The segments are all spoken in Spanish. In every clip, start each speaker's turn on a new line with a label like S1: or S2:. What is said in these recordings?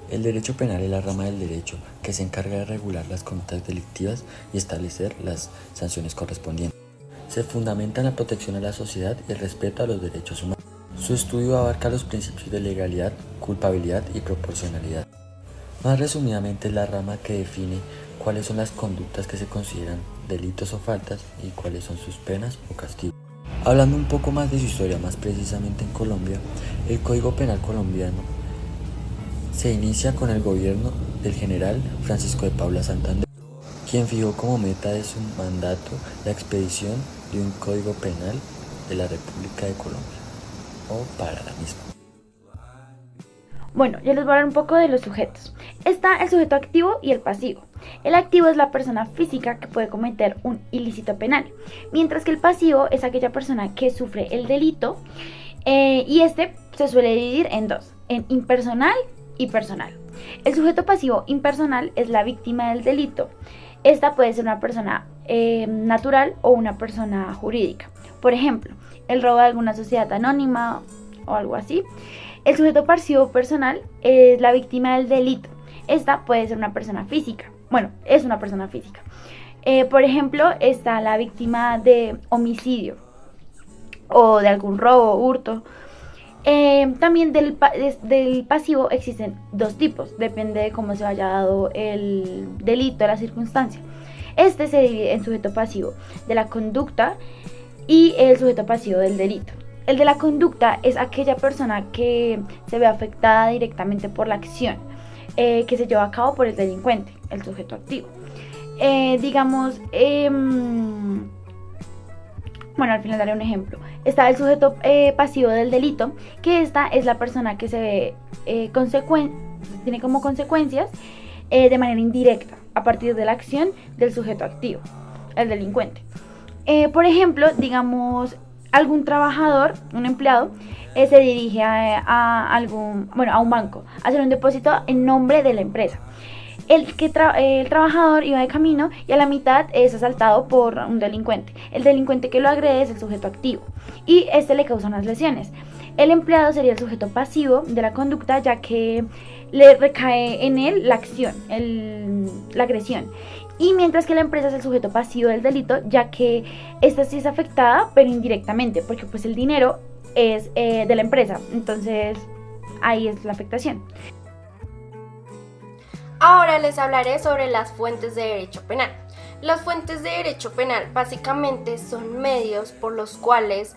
S1: El derecho penal es la rama del derecho que se encarga de regular las conductas delictivas y establecer las sanciones correspondientes. Se fundamenta en la protección a la sociedad y el respeto a los derechos humanos. Su estudio abarca los principios de legalidad, culpabilidad y proporcionalidad. Más resumidamente, es la rama que define cuáles son las conductas que se consideran delitos o faltas y cuáles son sus penas o castigos. Hablando un poco más de su historia, más precisamente en Colombia, el Código Penal colombiano se inicia con el gobierno del general Francisco de Paula Santander, quien fijó como meta de su mandato la expedición de un Código Penal de la República de Colombia, o para la misma.
S2: Bueno, ya les voy a hablar un poco de los sujetos. Está el sujeto activo y el pasivo. El activo es la persona física que puede cometer un ilícito penal, mientras que el pasivo es aquella persona que sufre el delito y este se suele dividir en dos, en impersonal y personal. El sujeto pasivo impersonal es la víctima del delito. Esta puede ser una persona natural o una persona jurídica. Por ejemplo, el robo de alguna sociedad anónima o algo así. El sujeto pasivo personal es la víctima del delito. Esta puede ser una persona física. Bueno, es una persona física. Por ejemplo, está la víctima de homicidio o de algún robo o hurto. También del pasivo existen dos tipos, depende de cómo se haya dado el delito, la circunstancia. Este se divide en sujeto pasivo de la conducta y el sujeto pasivo del delito. El de la conducta es aquella persona que se ve afectada directamente por la acción que se lleva a cabo por el delincuente, el sujeto activo. Bueno, al final daré un ejemplo. Está el sujeto pasivo del delito, que esta es la persona que se ve tiene como consecuencias de manera indirecta a partir de la acción del sujeto activo, el delincuente. Por ejemplo, digamos, algún trabajador, un empleado, se dirige a un banco a hacer un depósito en nombre de la empresa. El trabajador iba de camino y a la mitad es asaltado por un delincuente. El delincuente que lo agrede es el sujeto activo y este le causa unas lesiones. El empleado sería el sujeto pasivo de la conducta, ya que le recae en él la acción, la agresión. Y mientras que la empresa es el sujeto pasivo del delito, ya que esta sí es afectada, pero indirectamente, porque pues el dinero es de la empresa. Entonces ahí es la afectación.
S3: Ahora les hablaré sobre las fuentes de derecho penal. Las fuentes de derecho penal básicamente son medios por los cuales,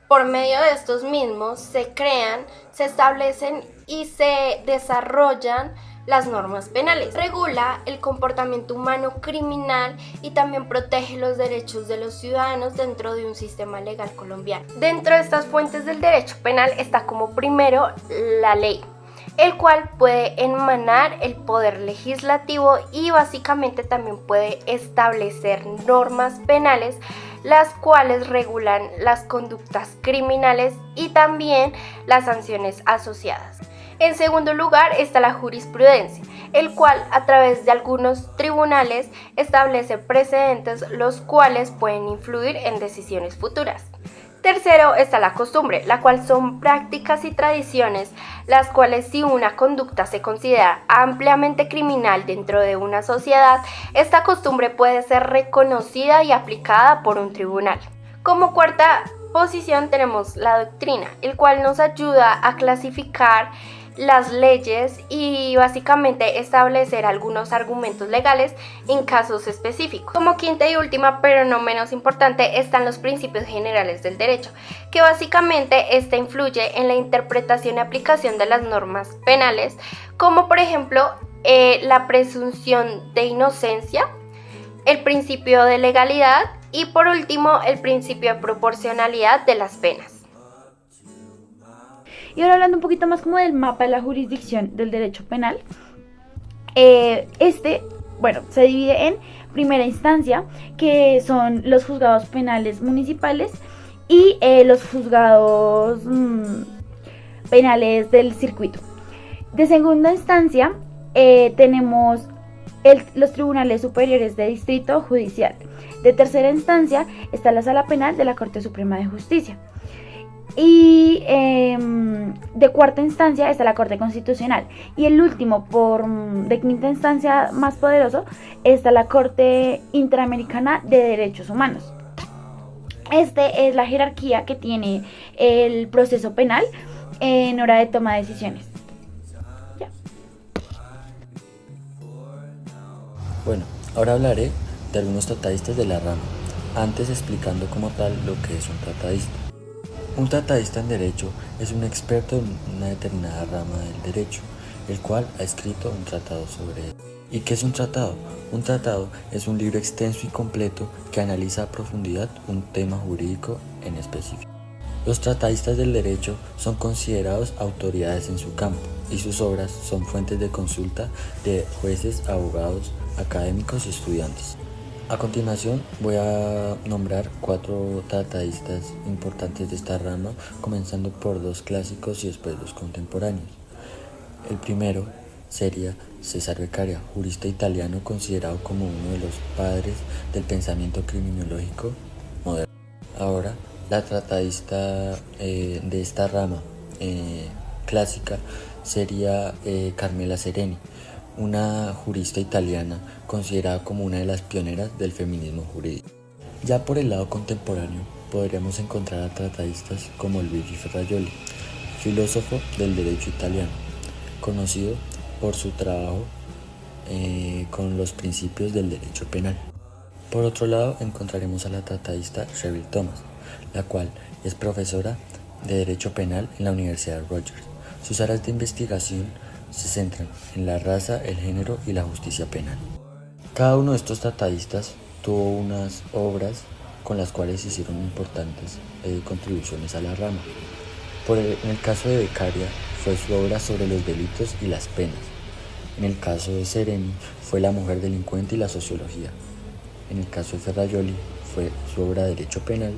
S3: por medio de estos mismos, se crean, se establecen y se desarrollan las normas penales. Regula el comportamiento humano criminal y también protege los derechos de los ciudadanos dentro de un sistema legal colombiano. Dentro de estas fuentes del derecho penal está como primero la ley, el cual puede emanar el poder legislativo y básicamente también puede establecer normas penales, las cuales regulan las conductas criminales y también las sanciones asociadas. En segundo lugar está la jurisprudencia, el cual a través de algunos tribunales establece precedentes los cuales pueden influir en decisiones futuras. Tercero está la costumbre, la cual son prácticas y tradiciones, las cuales si una conducta se considera ampliamente criminal dentro de una sociedad, esta costumbre puede ser reconocida y aplicada por un tribunal. Como cuarta posición tenemos la doctrina, el cual nos ayuda a clasificar las leyes y básicamente establecer algunos argumentos legales en casos específicos. Como quinta y última, pero no menos importante, están los principios generales del derecho, que básicamente esta influye en la interpretación y aplicación de las normas penales, como por ejemplo la presunción de inocencia, el principio de legalidad y por último el principio de proporcionalidad de las penas.
S2: Y ahora hablando un poquito más como del mapa de la jurisdicción del derecho penal, se divide en primera instancia, que son los juzgados penales municipales y los juzgados penales del circuito. De segunda instancia tenemos los tribunales superiores de distrito judicial. De tercera instancia está la sala penal de la Corte Suprema de Justicia. Y de cuarta instancia está la Corte Constitucional. Y el último, de quinta instancia más poderoso, está la Corte Interamericana de Derechos Humanos. Es la jerarquía que tiene el proceso penal en hora de toma de decisiones. Ya.
S1: Bueno, ahora hablaré de algunos tratadistas de la rama, antes explicando como tal lo que es un tratadista. Un tratadista en derecho es un experto en una determinada rama del derecho, el cual ha escrito un tratado sobre él. ¿Y qué es un tratado? Un tratado es un libro extenso y completo que analiza a profundidad un tema jurídico en específico. Los tratadistas del derecho son considerados autoridades en su campo y sus obras son fuentes de consulta de jueces, abogados, académicos y estudiantes. A continuación voy a nombrar 4 tratadistas importantes de esta rama, comenzando por 2 clásicos y después 2 contemporáneos. El primero sería Cesare Beccaria, jurista italiano considerado como uno de los padres del pensamiento criminológico moderno. Ahora, la tratadista de esta rama clásica sería Carmela Sereni, una jurista italiana considerada como una de las pioneras del feminismo jurídico. Ya por el lado contemporáneo podríamos encontrar a tratadistas como Luigi Ferrajoli, filósofo del derecho italiano, conocido por su trabajo con los principios del derecho penal. Por otro lado encontraremos a la tratadista Cheryl Thomas, la cual es profesora de derecho penal en la Universidad de Rutgers. Sus áreas de investigación se centran en la raza, el género y la justicia penal. Cada uno de estos tratadistas tuvo unas obras con las cuales hicieron importantes contribuciones a la rama. En el caso de Beccaria fue su obra sobre los delitos y las penas. En el caso de Sereni fue la mujer delincuente y la sociología. En el caso de Ferrajoli fue su obra Derecho Penal.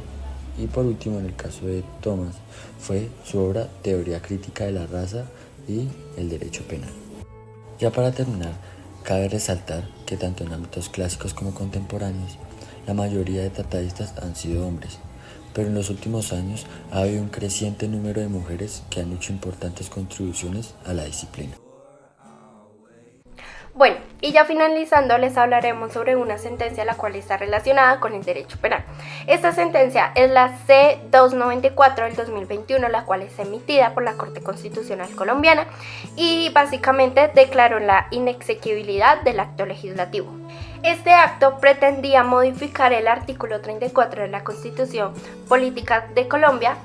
S1: Y por último, en el caso de Thomas, fue su obra Teoría Crítica de la Raza y el Derecho Penal. Ya para terminar, cabe resaltar que tanto en ámbitos clásicos como contemporáneos, la mayoría de tratadistas han sido hombres, pero en los últimos años ha habido un creciente número de mujeres que han hecho importantes contribuciones a la disciplina.
S3: Bueno, y ya finalizando les hablaremos sobre una sentencia la cual está relacionada con el derecho penal. Esta sentencia es la C-294 del 2021, la cual es emitida por la Corte Constitucional Colombiana y básicamente declaró la inexequibilidad del acto legislativo. Este acto pretendía modificar el artículo 34 de la Constitución Política de Colombia,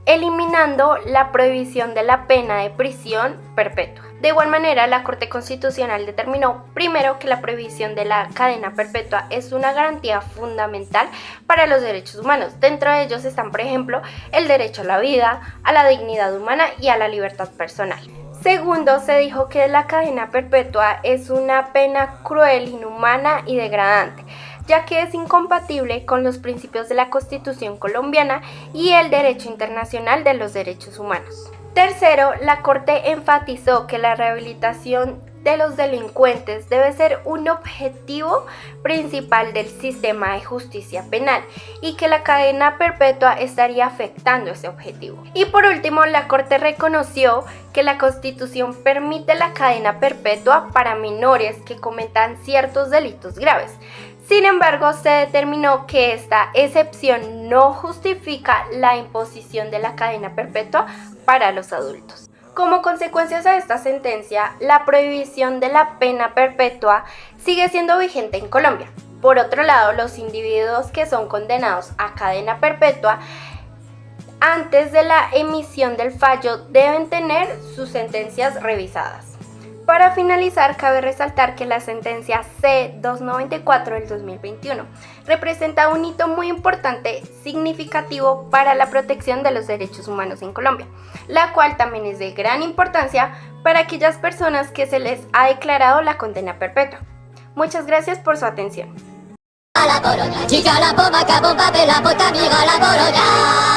S3: eliminando la prohibición de la pena de prisión perpetua. De igual manera, la Corte Constitucional determinó primero que la prohibición de la cadena perpetua es una garantía fundamental para los derechos humanos. Dentro de ellos están, por ejemplo, el derecho a la vida, a la dignidad humana y a la libertad personal. Segundo, se dijo que la cadena perpetua es una pena cruel, inhumana y degradante, ya que es incompatible con los principios de la Constitución colombiana y el derecho internacional de los derechos humanos. Tercero, la Corte enfatizó que la rehabilitación de los delincuentes debe ser un objetivo principal del sistema de justicia penal y que la cadena perpetua estaría afectando ese objetivo. Y por último, la Corte reconoció que la Constitución permite la cadena perpetua para menores que cometan ciertos delitos graves. Sin embargo, se determinó que esta excepción no justifica la imposición de la cadena perpetua para los adultos. Como consecuencia de esta sentencia, la prohibición de la pena perpetua sigue siendo vigente en Colombia. Por otro lado, los individuos que son condenados a cadena perpetua antes de la emisión del fallo deben tener sus sentencias revisadas. Para finalizar, cabe resaltar que la sentencia C-294 del 2021 representa un hito muy importante, significativo para la protección de los derechos humanos en Colombia, la cual también es de gran importancia para aquellas personas que se les ha declarado la condena perpetua. Muchas gracias por su atención.
S4: A la Boroña, chica la bomba, que bomba, la bota, amiga la Boroña.